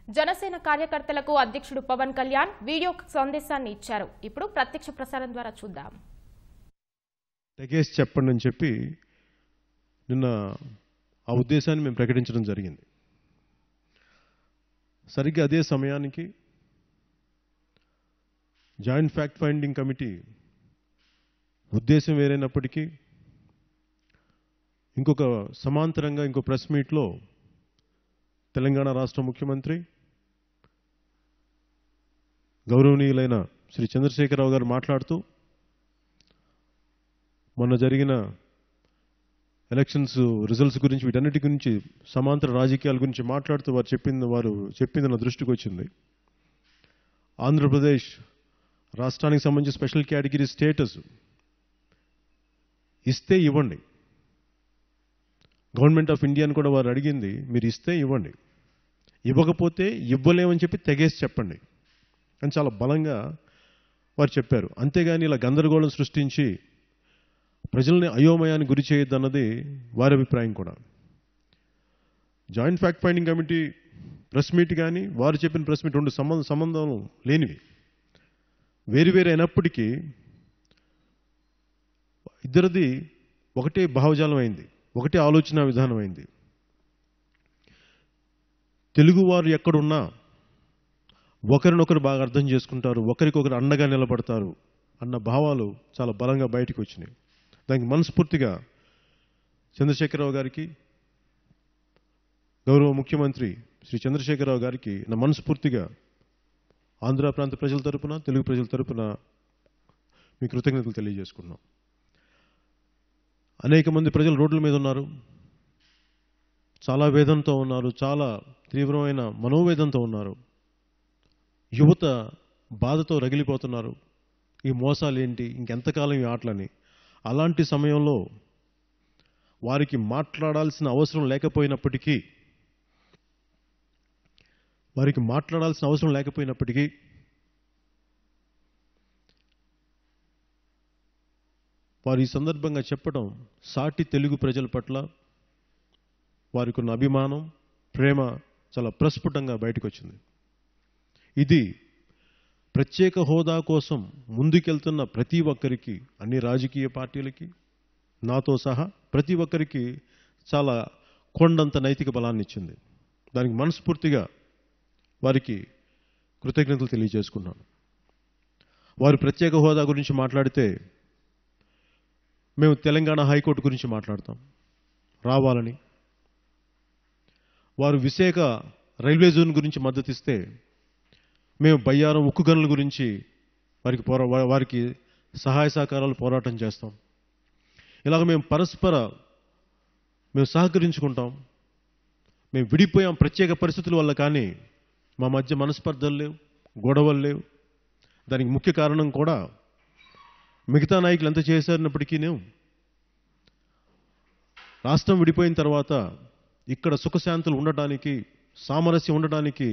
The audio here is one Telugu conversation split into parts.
జనసేన కార్యకర్తలకు అధ్యక్షుడు పవన్ కళ్యాణ్ వీడియో సందేశాన్ని ఇచ్చారు. ఇప్పుడు ప్రత్యక్ష ప్రసారం ద్వారా చూద్దాం. తెగేసి చెప్పండి అని చెప్పి నిన్న ఆ ఉద్దేశాన్ని మేము ప్రకటించడం జరిగింది. సరిగ్గా అదే సమయానికి జాయింట్ ఫ్యాక్ట్ ఫైండింగ్ కమిటీ ఉద్దేశం వేరైనప్పటికీ ఇంకొక సమాంతరంగా ఇంకో ప్రెస్ మీట్లో తెలంగాణ రాష్ట్ర ముఖ్యమంత్రి గౌరవనీయులైన శ్రీ చంద్రశేఖరరావు గారు మాట్లాడుతూ మొన్న జరిగిన ఎలక్షన్స్ రిజల్ట్స్ గురించి వీటన్నిటి గురించి సమాంతర రాజకీయాల గురించి మాట్లాడుతూ వారు చెప్పింది నా దృష్టికి వచ్చింది. ఆంధ్రప్రదేశ్ రాష్ట్రానికి సంబంధించి స్పెషల్ కేటగిరీ స్టేటస్ ఇస్తే ఇవ్వండి, గవర్నమెంట్ ఆఫ్ ఇండియాని కూడా వారు అడిగింది, మీరు ఇస్తే ఇవ్వండి, ఇవ్వకపోతే ఇవ్వలేమని చెప్పి తెగేసి చెప్పండి అని చాలా బలంగా వారు చెప్పారు. అంతేగాని ఇలా గందరగోళం సృష్టించి ప్రజల్ని అయోమయాన్ని గురి చేయొద్దన్నది వారి అభిప్రాయం కూడా. Joint fact finding committee press meet కానీ వారు చెప్పిన ప్రెస్ మీట్ రెండు సంబంధం లేనివి, వేరు అయినప్పటికీ ఇద్దరిది ఒకటే భావజాలం అయింది, ఒకటే ఆలోచన విధానం అయింది. తెలుగువారు ఎక్కడున్నా ఒకరినొకరు బాగా అర్థం చేసుకుంటారు, ఒకరికొకరు అండగా నిలబడతారు అన్న భావాలు చాలా బలంగా బయటకు వచ్చినాయి. దానికి మనస్ఫూర్తిగా చంద్రశేఖరరావు గారికి, గౌరవ ముఖ్యమంత్రి శ్రీ చంద్రశేఖరరావు గారికి నా మనస్ఫూర్తిగా ఆంధ్ర ప్రాంత ప్రజల తరపున, తెలుగు ప్రజల తరపున మీ కృతజ్ఞతలు తెలియజేసుకున్నాం. అనేక మంది ప్రజలు రోడ్ల మీద ఉన్నారు, చాలా వేదనతో ఉన్నారు, చాలా తీవ్రమైన మనోవేదనతో ఉన్నారు. యువత బాధతో రగిలిపోతున్నారు. ఈ మోసాలు ఏంటి, ఇంకెంతకాలం ఈ ఆటలని. అలాంటి సమయంలో వారికి మాట్లాడాల్సిన అవసరం లేకపోయినప్పటికీ వారు ఈ సందర్భంగా చెప్పడం సాటి తెలుగు ప్రజల పట్ల వారికి ఉన్న అభిమానం, ప్రేమ చాలా ప్రస్ఫుటంగా బయటకు వచ్చింది. ఇది ప్రత్యేక హోదా కోసం ముందుకెళ్తున్న ప్రతి ఒక్కరికి, అన్ని రాజకీయ పార్టీలకి, నాతో సహా ప్రతి ఒక్కరికి చాలా కొండంత నైతిక బలాన్ని ఇచ్చింది. దానికి మనస్ఫూర్తిగా వారికి కృతజ్ఞతలు తెలియజేసుకున్నాను. వారు ప్రత్యేక హోదా గురించి మాట్లాడితే మేము తెలంగాణ హైకోర్టు గురించి మాట్లాడతాం రావాలని. వారు విశాఖ రైల్వే జోన్ గురించి మద్దతిస్తే మేము బయ్యారం ఉక్కు గనుల గురించి వారికి సహాయ సహకారాలు పోరాటం చేస్తాం. ఇలాగ మేము సహకరించుకుంటాం. మేము విడిపోయాం ప్రత్యేక పరిస్థితుల వల్ల, కానీ మా మధ్య మనస్పర్ధలు లేవు, గొడవలు లేవు. దానికి ముఖ్య కారణం కూడా మిగతా నాయకులు ఎంత చేశారన్నప్పటికీ రాష్ట్రం విడిపోయిన తర్వాత ఇక్కడ సుఖశాంతులు ఉండటానికి, సామరస్యం ఉండటానికి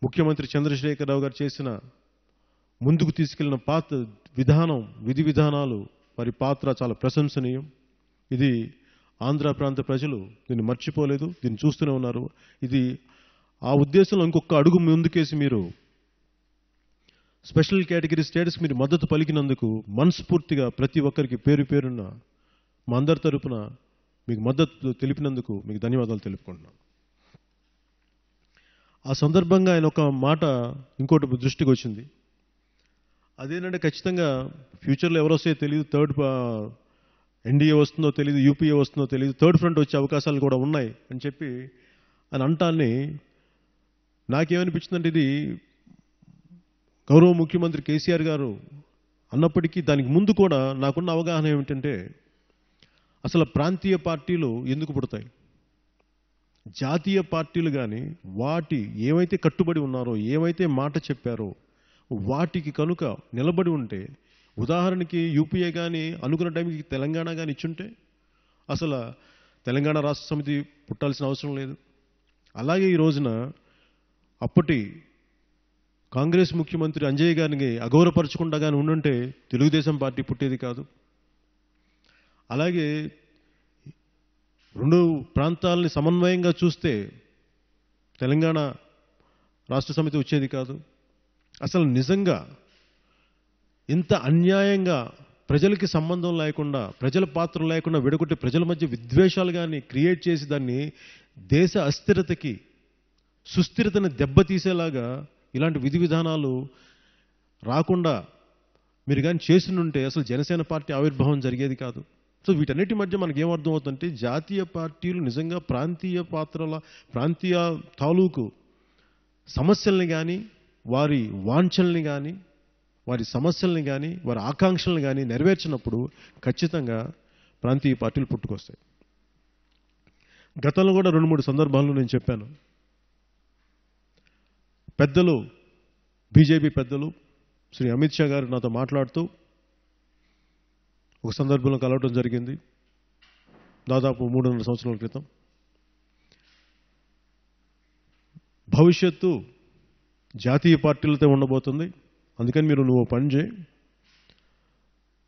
ముఖ్యమంత్రి చంద్రశేఖరరావు గారు చేసిన ముందుకు తీసుకెళ్లిన విధి విధానాలు, వారి పాత్ర చాలా ప్రశంసనీయం. ఇది ఆంధ్ర ప్రాంత ప్రజలు దీన్ని మర్చిపోలేదు, దీన్ని చూస్తూనే ఉన్నారు. ఇది ఆ ఉద్దేశంలో ఇంకొక అడుగు ముందుకేసి మీరు స్పెషల్ కేటగిరీ స్టేటస్ మీరు మద్దతు పలికినందుకు మనస్ఫూర్తిగా ప్రతి ఒక్కరికి పేరు పేరున్న మా అందరి తరపున మీకు మద్దతు తెలిపినందుకు మీకు ధన్యవాదాలు తెలుపుకుంటున్నాను. ఆ సందర్భంగా ఆయన ఒక మాట ఇంకోటి దృష్టికి వచ్చింది. అదేంటంటే ఖచ్చితంగా ఫ్యూచర్లో ఎవరు వస్తే తెలియదు, ఎన్డీఏ వస్తుందో తెలియదు, యూపీఏ వస్తుందో తెలియదు, థర్డ్ ఫ్రంట్ వచ్చే అవకాశాలు కూడా ఉన్నాయి అని చెప్పి అని అంటాన్ని నాకేమనిపించిందంటే, ఇది గౌరవ ముఖ్యమంత్రి కేసీఆర్ గారు అన్నప్పటికీ దానికి ముందు కూడా నాకున్న అవగాహన ఏమిటంటే, అసలు ప్రాంతీయ పార్టీలు ఎందుకు పుడతాయి? జాతీయ పార్టీలు కానీ వాటి ఏమైతే కట్టుబడి ఉన్నారో, ఏమైతే మాట చెప్పారో వాటికి కనుక నిలబడి ఉంటే, ఉదాహరణకి యూపీఏ కానీ అనుకున్న టైంకి తెలంగాణ కానీ ఇచ్చుంటే అసలు తెలంగాణ రాష్ట్ర సమితి పుట్టాల్సిన అవసరం లేదు. అలాగే ఈ రోజున అప్పటి కాంగ్రెస్ ముఖ్యమంత్రి అంజయ్య గారిని అగౌరవపరచకుండా కానీ ఉండుంటే తెలుగుదేశం పార్టీ పుట్టేది కాదు. అలాగే రెండు ప్రాంతాలని సమన్వయంగా చూస్తే తెలంగాణ రాష్ట్ర సమితి వచ్చేది కాదు. అసలు నిజంగా ఇంత అన్యాయంగా ప్రజలకి సంబంధం లేకుండా, ప్రజల పాత్ర లేకుండా విడగొట్టి ప్రజల మధ్య విద్వేషాలు కానీ క్రియేట్ చేసి దాన్ని దేశ అస్థిరతకి, సుస్థిరతను దెబ్బతీసేలాగా ఇలాంటి విధి విధానాలు రాకుండా మీరు కానీ చేసినుంటే అసలు జనసేన పార్టీ ఆవిర్భావం జరిగేది కాదు. సో వీటన్నిటి మధ్య మనకి ఏమర్థం అవుతుందంటే జాతీయ పార్టీలు నిజంగా ప్రాంతీయ తాలూకు సమస్యల్ని కానీ, వారి వాంఛల్ని కానీ, వారి సమస్యల్ని కానీ, వారి ఆకాంక్షల్ని కానీ నెరవేర్చినప్పుడు ఖచ్చితంగా ప్రాంతీయ పార్టీలు పుట్టుకొస్తాయి. గతంలో కూడా 2-3 సందర్భాల్లో నేను చెప్పాను. పెద్దలు, బీజేపీ పెద్దలు శ్రీ అమిత్ షా గారు నాతో మాట్లాడుతూ ఒక సందర్భంలో కలవడం జరిగింది దాదాపు 3.5 సంవత్సరాల క్రితం. భవిష్యత్తు జాతీయ పార్టీలతో ఉండబోతుంది, అందుకని నువ్వు పని చేయి,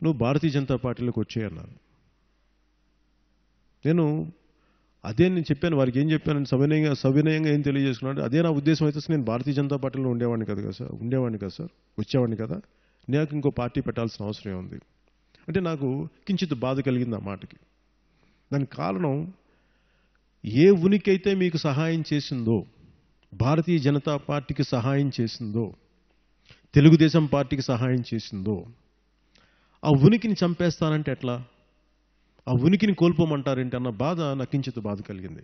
నువ్వు భారతీయ జనతా పార్టీలోకి వచ్చేయన్నారు. నేను చెప్పాను వారికి. ఏం చెప్పాను, సవినయంగా ఏం తెలియజేసుకున్నాడు, అదే నా ఉద్దేశం అయితే నేను భారతీయ జనతా పార్టీలో ఉండేవాడిని కదా సార్, వచ్చేవాడిని కదా, నాకు ఇంకో పార్టీ పెట్టాల్సిన అవసరం ఉంది అంటే నాకు కించిత్ బాధ కలిగింది ఆ మాటకి. దానికి కారణం, ఏ ఉనికి అయితే మీకు సహాయం చేసిందో, భారతీయ జనతా పార్టీకి సహాయం చేసిందో, తెలుగుదేశం పార్టీకి సహాయం చేసిందో, ఆ ఉనికిని చంపేస్తానంటే ఎట్లా, ఆ ఉనికిని కోల్పోమంటారేంటి అన్న బాధ నాకు కించిత్ బాధ కలిగింది.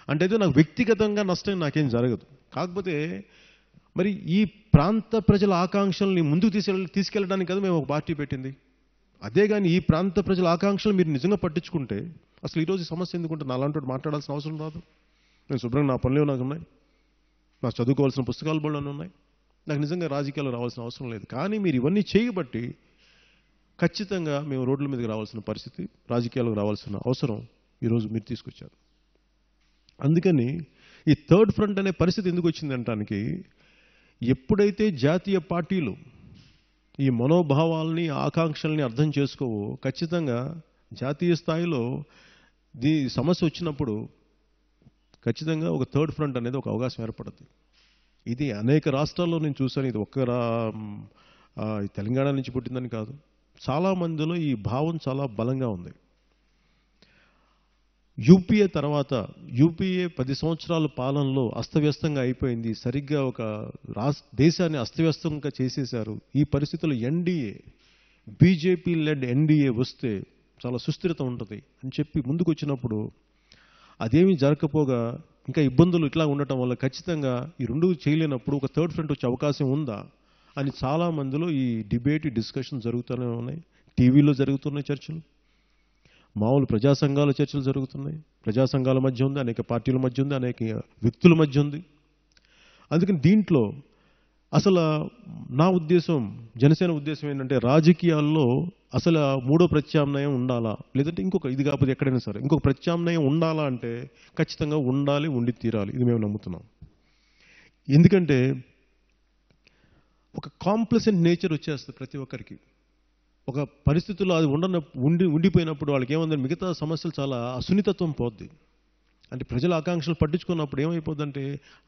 అంటే అయితే నాకు వ్యక్తిగతంగా నష్టం నాకేం జరగదు, కాకపోతే మరి ఈ ప్రాంత ప్రజల ఆకాంక్షల్ని ముందుకు తీసుకెళ్ళడానికి కదా మేము ఒక పార్టీ పెట్టింది. అదే కానీ ఈ ప్రాంత ప్రజల ఆకాంక్షలు మీరు నిజంగా పట్టించుకుంటే అసలు ఈరోజు సమస్య ఎందుకుంటే నాలాంటి మాట్లాడాల్సిన అవసరం రాదు. నేను శుభ్రంగా నా పనులు నాకు ఉన్నాయి, నాకు చదువుకోవాల్సిన పుస్తకాలు బోళ్ళని ఉన్నాయి, నాకు నిజంగా రాజకీయాలు రావాల్సిన అవసరం లేదు. కానీ మీరు ఇవన్నీ చేయబట్టి ఖచ్చితంగా మేము రోడ్ల మీదకి రావాల్సిన పరిస్థితి, రాజకీయాలకు రావాల్సిన అవసరం ఈరోజు మీరు తీసుకొచ్చారు. అందుకని ఈ థర్డ్ ఫ్రంట్ అనే పరిస్థితి ఎందుకు వచ్చింది అనటానికి, ఎప్పుడైతే జాతీయ పార్టీలు ఈ మనోభావాల్ని, ఆకాంక్షల్ని అర్థం చేసుకోవో ఖచ్చితంగా జాతీయ స్థాయిలో సమస్య వచ్చినప్పుడు ఖచ్చితంగా ఒక థర్డ్ ఫ్రంట్ అనేది ఒక అవకాశం ఏర్పడుతుంది. ఇది అనేక రాష్ట్రాల్లో నేను చూశాను. ఇది తెలంగాణ నుంచి పుట్టిందని కాదు, చాలా మందిలో ఈ భావం చాలా బలంగా ఉంది. యూపీఏ తర్వాత, యూపీఏ 10 సంవత్సరాల పాలనలో అస్తవ్యస్తంగా అయిపోయింది. సరిగ్గా ఒక దేశాన్ని అస్తవ్యస్తంగా చేసేశారు. ఈ పరిస్థితుల్లో బీజేపీ లెడ్ ఎన్డీఏ వస్తే చాలా సుస్థిరత ఉంటుంది అని చెప్పి ముందుకు వచ్చినప్పుడు అదేమీ జరగకపోగా ఇంకా ఇబ్బందులు ఇట్లా ఉండటం వల్ల ఖచ్చితంగా ఈ రెండు చేయలేనప్పుడు ఒక థర్డ్ ఫ్రంట్ వచ్చే అవకాశం ఉందా అని చాలా మందిలో ఈ డిస్కషన్ జరుగుతూనే ఉన్నాయి. టీవీలో జరుగుతున్నాయి చర్చలు, మామూలు ప్రజా సంఘాల చర్చలు జరుగుతున్నాయి. ప్రజా సంఘాల మధ్య ఉంది, అనేక పార్టీల మధ్య ఉంది, అనేక వ్యక్తుల మధ్య ఉంది. అందుకని దీంట్లో అసలు నా ఉద్దేశం, జనసేన ఉద్దేశం ఏంటంటే రాజకీయాల్లో అసలు మూడో ప్రత్యామ్నాయం ఉండాలా, లేదంటే ఇది కాకపోతే ఎక్కడైనా సరే ఇంకొక ప్రత్యామ్నాయం ఉండాలా అంటే ఖచ్చితంగా ఉండాలి, ఉండి తీరాలి. ఇది మేము నమ్ముతున్నాం. ఎందుకంటే ఒక కాంప్లసెంట్ నేచర్ వచ్చేస్తుంది ప్రతి ఒక్కరికి. ఒక పరిస్థితుల్లో అది ఉండిపోయినప్పుడు వాళ్ళకి ఏముందంటే మిగతా సమస్యలు చాలా అసున్నితత్వం పోద్ది. అంటే ప్రజల ఆకాంక్షలు పట్టించుకున్నప్పుడు ఏమైపోద్దంటే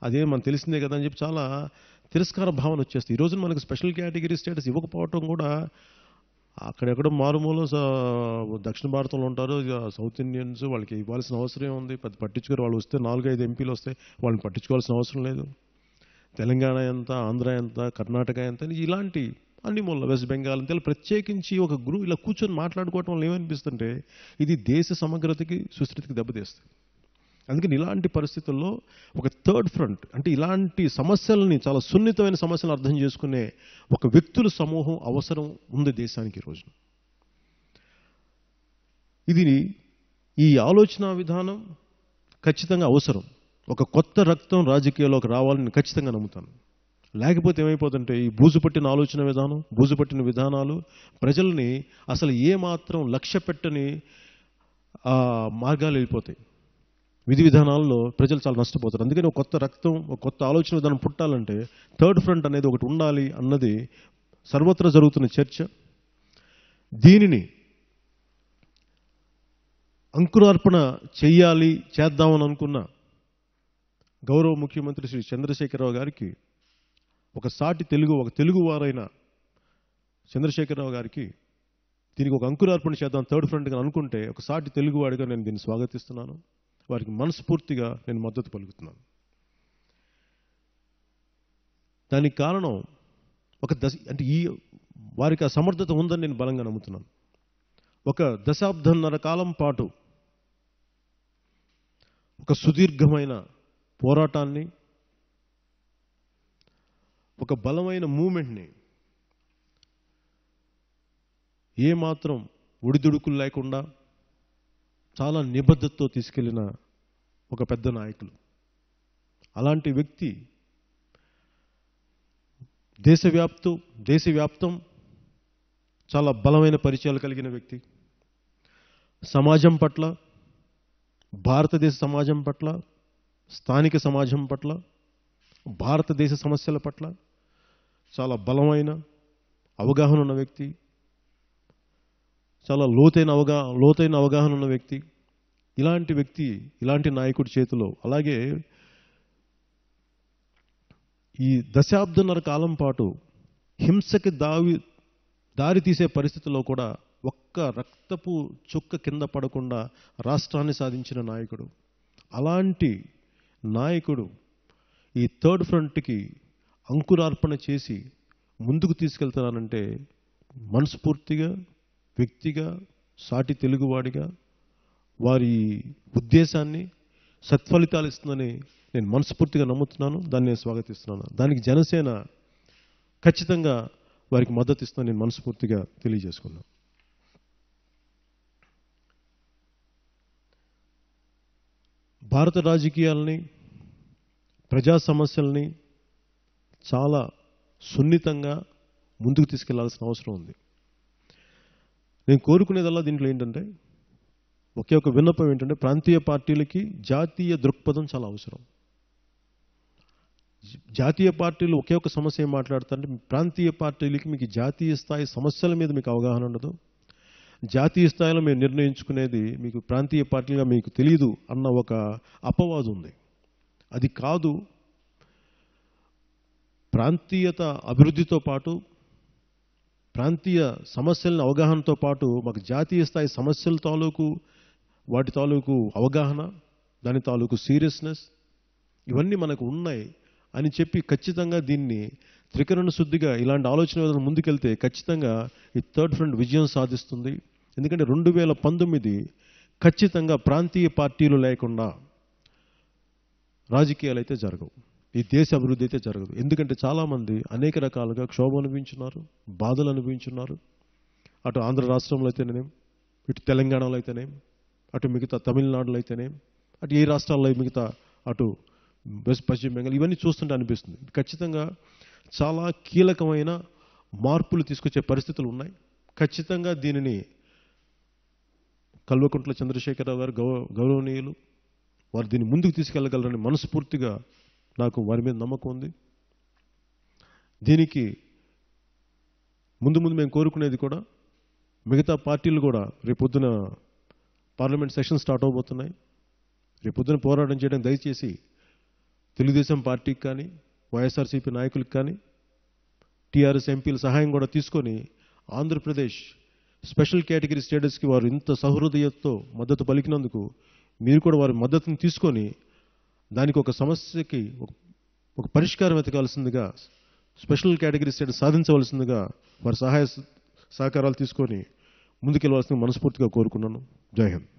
అదే మనకు తెలిసిందే కదా అని చెప్పి చాలా తిరస్కార భావన వచ్చేస్తుంది. ఈరోజు మనకు స్పెషల్ కేటగిరీ స్టేటస్ ఇవ్వకపోవటం కూడా అక్కడెక్కడో మారుమూల దక్షిణ భారతంలో ఉంటారు, సౌత్ ఇండియన్స్, వాళ్ళకి ఇవ్వాల్సిన అవసరం ఉంది. పట్టించుకోరు. వాళ్ళు వస్తే 4-5 ఎంపీలు వస్తే వాళ్ళని పట్టించుకోవాల్సిన అవసరం లేదు. తెలంగాణ ఎంత, ఆంధ్ర ఎంత, కర్ణాటక ఎంత, ఇలాంటి అన్ని మూల, వెస్ట్ బెంగాల్ అంతే ప్రత్యేకించి ఒక గ్రూప్ ఇలా కూర్చొని మాట్లాడుకోవటం వల్ల ఏమనిపిస్తుంటే ఇది దేశ సమగ్రతకి, సుస్థితికి దెబ్బతీస్తుంది. అందుకని ఇలాంటి పరిస్థితుల్లో ఒక థర్డ్ ఫ్రంట్ అంటే ఇలాంటి సమస్యలని, చాలా సున్నితమైన సమస్యలను అర్థం చేసుకునే ఒక వ్యక్తుల సమూహం అవసరం ఉంది దేశానికి ఈ రోజున. ఈ ఆలోచన విధానం ఖచ్చితంగా అవసరం. ఒక కొత్త రక్తం రాజకీయాల్లోకి రావాలని ఖచ్చితంగా నమ్ముతాను. లేకపోతే ఏమైపోతుంటే ఈ బూజుపట్టిన ఆలోచన విధానం, బూజుపట్టిన విధానాలు ప్రజల్ని అసలు ఏమాత్రం లక్ష్య పెట్టని మార్గాలు వెళ్ళిపోతాయి. విధి విధానాల్లో ప్రజలు చాలా నష్టపోతారు. అందుకని ఒక కొత్త రక్తం, ఒక కొత్త ఆలోచన విధానం పుట్టాలంటే థర్డ్ ఫ్రంట్ అనేది ఒకటి ఉండాలి అన్నది సర్వత్రా జరుగుతున్న చర్చ. దీనిని అంకురార్పణ చేద్దామని అనుకున్న గౌరవ ముఖ్యమంత్రి శ్రీ చంద్రశేఖరరావు గారికి ఒక తెలుగువారైన చంద్రశేఖరరావు గారికి దీనికి ఒక అంకురార్పణ చేద్దాం థర్డ్ ఫ్రంట్గా అనుకుంటే ఒక సాటి తెలుగువాడిగా నేను దీన్ని స్వాగతిస్తున్నాను. వారికి మనస్ఫూర్తిగా నేను మద్దతు పలుకుతున్నాను. దానికి కారణం అంటే వారికి ఆ సమర్థత ఉందని నేను బలంగా నమ్ముతున్నాను. ఒక దశాబ్దన్నర కాలం పాటు ఒక సుదీర్ఘమైన పోరాటాన్ని, ఒక బలమైన మూమెంట్ని ఏమాత్రం ఒడిదుడుకులు లేకుండా చాలా నిబద్ధతతో తీసుకెళ్లిన ఒక పెద్ద నాయకులు. అలాంటి వ్యక్తి దేశవ్యాప్తం చాలా బలమైన పరిచయాలు కలిగిన వ్యక్తి. సమాజం పట్ల, భారతదేశ సమాజం పట్ల, స్థానిక సమాజం పట్ల, భారతదేశ సమస్యల పట్ల చాలా బలమైన అవగాహన ఉన్న వ్యక్తి, చాలా లోతైన అవగాహన ఉన్న వ్యక్తి. ఇలాంటి నాయకుడి చేతిలో, అలాగే ఈ దశాబ్దన్నర కాలం పాటు హింసకి దారి తీసే పరిస్థితుల్లో కూడా ఒక్క రక్తపు చుక్క కింద పడకుండా రాష్ట్రాన్ని సాధించిన నాయకుడు. అలాంటి నాయకుడు ఈ థర్డ్ ఫ్రంట్కి అంకురార్పణ చేసి ముందుకు తీసుకెళ్తున్నానంటే మనస్ఫూర్తిగా, వ్యక్తిగా, సాటి తెలుగువాడిగా వారి ఉద్దేశాన్ని సత్ఫలితాలు ఇస్తుందని నేను మనస్ఫూర్తిగా నమ్ముతున్నాను. దాన్ని నేను స్వాగతిస్తున్నాను. దానికి జనసేన ఖచ్చితంగా వారికి మద్దతు ఇస్తుందని నేను మనస్ఫూర్తిగా తెలియజేసుకున్నాను. భారత రాజకీయాలని, ప్రజా సమస్యల్ని చాలా సున్నితంగా ముందుకు తీసుకెళ్లాల్సిన అవసరం ఉంది. నేను కోరుకునేదల్లా దీంట్లో ఏంటంటే, ఒకే ఒక విన్నపం ఏంటంటే, ప్రాంతీయ పార్టీలకి జాతీయ దృక్పథం చాలా అవసరం. జాతీయ పార్టీలు ఒకే ఒక సమస్య ఏం మాట్లాడుతారంటే, ప్రాంతీయ పార్టీలకి మీకు జాతీయ స్థాయి సమస్యల మీద మీకు అవగాహన ఉండదు, జాతీయ స్థాయిలో మేము నిర్ణయించుకునేది మీకు ప్రాంతీయ పార్టీలుగా మీకు తెలియదు అన్న ఒక అపవాదు ఉంది. అది కాదు. ప్రాంతీయత అభివృద్ధితో పాటు, ప్రాంతీయ సమస్యలను అవగాహనతో పాటు మాకు జాతీయ స్థాయి సమస్యల తాలూకు, వాటి తాలూకు అవగాహన, దాని తాలూకు సీరియస్నెస్ ఇవన్నీ మనకు ఉన్నాయి అని చెప్పి ఖచ్చితంగా దీన్ని త్రికరణ శుద్ధిగా ఇలాంటి ఆలోచన విధానం ముందుకెళ్తే ఖచ్చితంగా ఈ థర్డ్ ఫ్రంట్ విజయం సాధిస్తుంది. ఎందుకంటే 2019 ఖచ్చితంగా ప్రాంతీయ పార్టీలు లేకుండా రాజకీయాలు అయితే జరగవు, ఈ దేశ అభివృద్ధి అయితే జరగదు. ఎందుకంటే చాలామంది అనేక రకాలుగా క్షోభ అనుభవించున్నారు, బాధలు అనుభవించున్నారు. అటు ఆంధ్ర రాష్ట్రంలో అయితేనేం, ఇటు తెలంగాణలో అయితేనేం, అటు మిగతా తమిళనాడులో అయితేనేం, అటు ఏ రాష్ట్రాల్లో మిగతా అటు పశ్చిమ బెంగాల్, ఇవన్నీ చూస్తుంటే అనిపిస్తుంది ఖచ్చితంగా చాలా కీలకమైన మార్పులు తీసుకొచ్చే పరిస్థితులు ఉన్నాయి. ఖచ్చితంగా దీనిని కల్వకుంట్ల చంద్రశేఖరరావు గారు గౌరవనీయులు వారు దీన్ని ముందుకు తీసుకెళ్లగలరని మనస్ఫూర్తిగా నాకు వారి మీద నమ్మకం ఉంది. దీనికి ముందు మేము కోరుకునేది కూడా, మిగతా పార్టీలు కూడా రేపొద్దున పార్లమెంట్ సెషన్ స్టార్ట్ అవబోతున్నాయి. రేపొద్దున పోరాటం చేయడం దయచేసి తెలుగుదేశం పార్టీకి కానీ, వైఎస్ఆర్సీపీ నాయకులకు కానీ, టీఆర్ఎస్ ఎంపీల సహాయం కూడా తీసుకొని ఆంధ్రప్రదేశ్ స్పెషల్ కేటగిరీ స్టేటస్కి వారు ఇంత సహృదయతతో మద్దతు పలికినందుకు మీరు కూడా వారి మద్దతును తీసుకొని దానికి ఒక సమస్యకి ఒక పరిష్కారం వెతకాల్సిందిగా, స్పెషల్ కేటగిరీ స్టేటస్ సాధించవలసిందిగా వారి సహాయ సహకారాలు తీసుకొని ముందుకెళ్ళవలసిందిగా మనస్ఫూర్తిగా కోరుకున్నాను. జై హింద్.